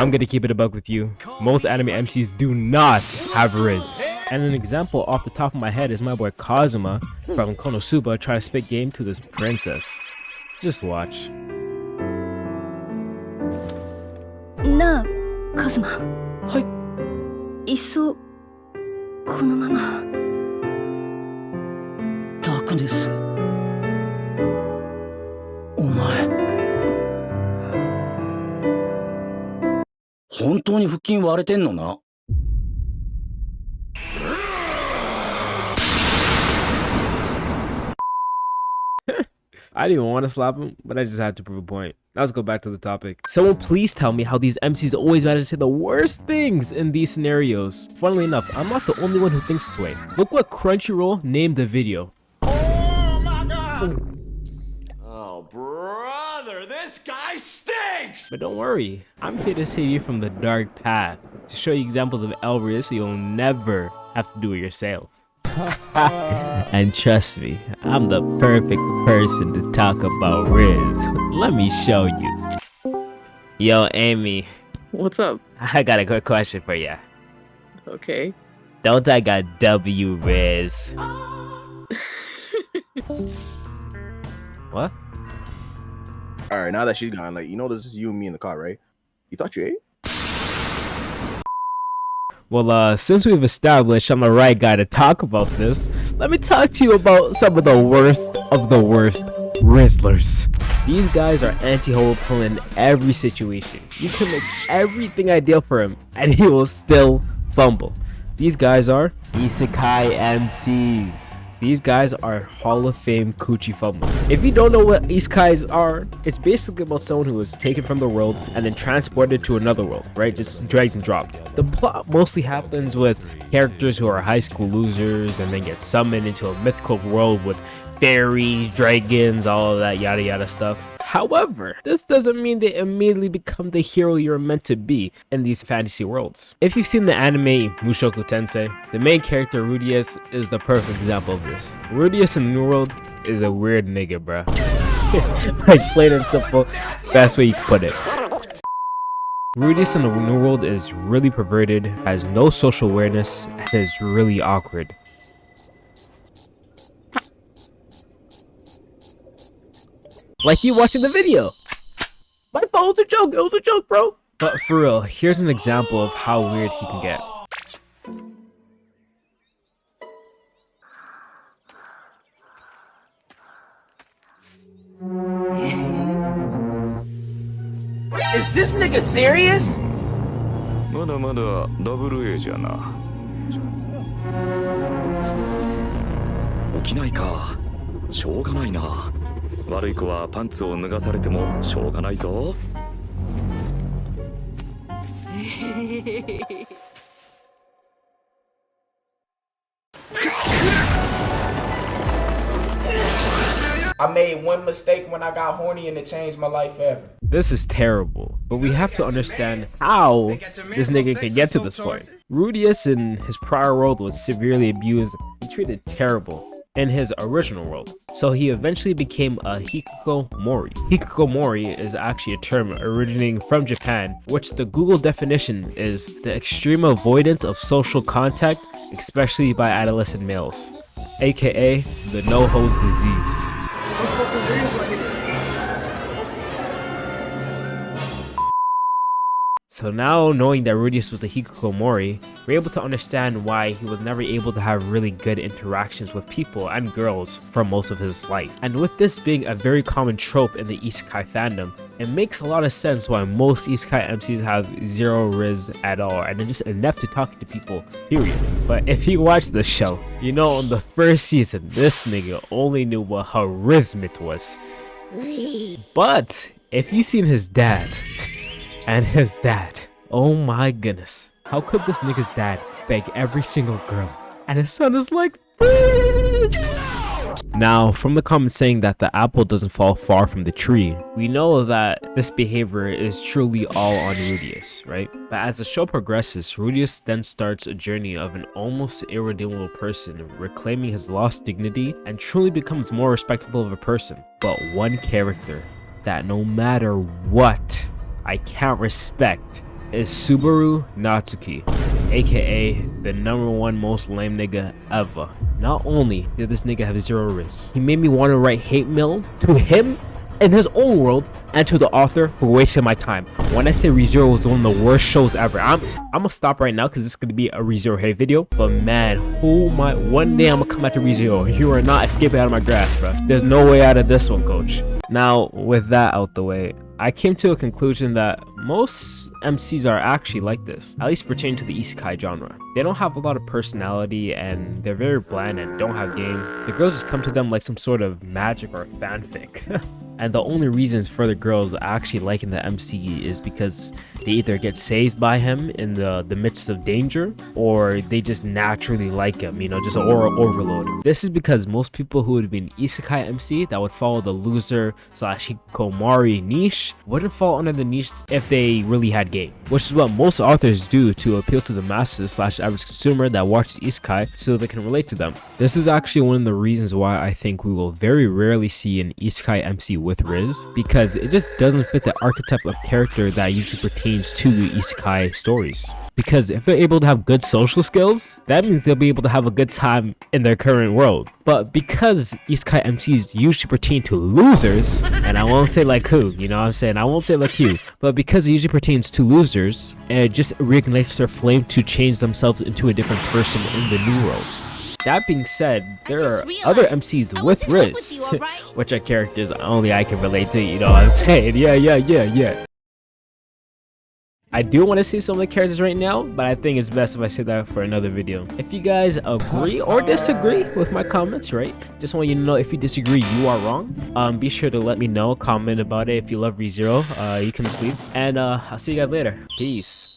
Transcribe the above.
I'm gonna keep it a buck with you. Most anime MCs do not have RIZZ. And an example off the top of my head is my boy Kazuma from Konosuba trying to spit game to this princess. Just watch. なあ、カズマ。はい。いっそこのまま。ダークネス。お前。本当に腹筋割れてんのな。I didn't even want to slap him, but I just had to prove a point. Now let's go back to the topic. Someone please tell me how these MCs always manage to say the worst things in these scenarios. Funnily enough, I'm not the only one who thinks this way. Look what Crunchyroll named the video. Oh my god! Oh brother, this guy stinks! But don't worry, I'm here to save you from the dark path, to show you examples of L RIZZ so you'll never have to do it yourself. And trust me, I'm the perfect person to talk about RIZZ. Let me show you. Yo, Amy. What's up? I got a quick question for ya. Okay. Don't I got W RIZZ? What? Alright, now that she's gone, like, you know this is you and me in the car, right? You thought you ate? Well, since we've established I'm the right guy to talk about this, let me talk to you about some of the worst Rizzlers. These guys are anti-hopeful in every situation. You can make everything ideal for him, and he will still fumble. These guys are Isekai MCs. These guys are Hall of Fame coochie fumblers. If you don't know what Isekais are, it's basically about someone who was taken from the world and then transported to another world, right? Just dragged and dropped. The plot mostly happens with characters who are high school losers and then get summoned into a mythical world with fairies, dragons, all of that yada yada stuff. However, this doesn't mean they immediately become the hero you're meant to be in these fantasy worlds. If you've seen the anime Mushoku Tensei, the main character Rudius is the perfect example of this. Rudius in the New World is a weird nigga, bruh. Like plain and simple, best way you can put it. Rudius in the New World is really perverted, has no social awareness, and is really awkward. Like you watching the video. My phone was a joke. It was a joke, bro. But for real, here's an example of how weird he can get. Is this nigga serious? まだまだダブル A じゃな。起きないか。しょうがないな。悪い子はパンツを脱がされてもしょうがないぞ。I made one mistake when I got horny and it changed my life forever. This is terrible, but we have to understand how this nigga can get to this point. Rudius in his prior world was severely abused and treated terrible in his original world, so he eventually became a hikikomori. Hikikomori is actually a term originating from Japan, which the Google definition is the extreme avoidance of social contact, especially by adolescent males, aka the no-hose disease. So now, knowing that Rudius was a hikikomori, we're able to understand why he was never able to have really good interactions with people and girls for most of his life. And with this being a very common trope in the isekai fandom, it makes a lot of sense why most isekai MCs have zero RIZZ at all and they're just inept to talking to people, period. But if you watch the show, you know in the first season, this nigga only knew what charisma was. But if you seen his dad, and his dad, oh my goodness, how could this nigga's dad beg every single girl and his son is like this? Now, from the comments saying that the apple doesn't fall far from the tree, we know that this behavior is truly all on Rudius, right? But as the show progresses, Rudius then starts a journey of an almost irredeemable person reclaiming his lost dignity and truly becomes more respectable of a person. But one character that no matter what I can't respect is Subaru Natsuki, aka the #1 most lame nigga ever. Not only did this nigga have 0 RIZZ, he made me want to write hate mail to him in his own world and to the author for wasting my time. When I say ReZero was one of the worst shows ever, I'm gonna stop right now because this is gonna be a ReZero hate video. But man, one day I'm gonna come after ReZero. You are not escaping out of my grasp, bro. There's no way out of this one, coach. Now, with that out the way, I came to a conclusion that most MCs are actually like this, at least pertaining to the isekai genre. They don't have a lot of personality and they're very bland and don't have game. The girls just come to them like some sort of magic or fanfic. And the only reasons for the girls actually liking the MC is because they either get saved by him in the midst of danger, or they just naturally like him, you know, just aura overload. This is because most people who would be an isekai MC that would follow the loser / hikikomori niche wouldn't fall under the niche if they really had game, which is what most authors do to appeal to the masses / average consumer that watches isekai so they can relate to them. This is actually one of the reasons why I think we will very rarely see an isekai MC with RIZZ, because it just doesn't fit the archetype of character that usually pertains to isekai stories. Because if they're able to have good social skills, that means they'll be able to have a good time in their current world. But because isekai MCs usually pertain to losers, and I won't say like who, you know what I'm saying, I won't say like you, but because it usually pertains to losers, it just reignites their flame to change themselves into a different person in the new world. That being said, there are other MCs with RIZZ, which are characters only I can relate to, you know what I'm saying? Yeah. I do want to see some of the characters right now, but I think it's best if I say that for another video. If you guys agree or disagree with my comments, right? Just want you to know, if you disagree, you are wrong. Be sure to let me know, comment about it. If you love ReZero, you can sleep. And I'll see you guys later. Peace.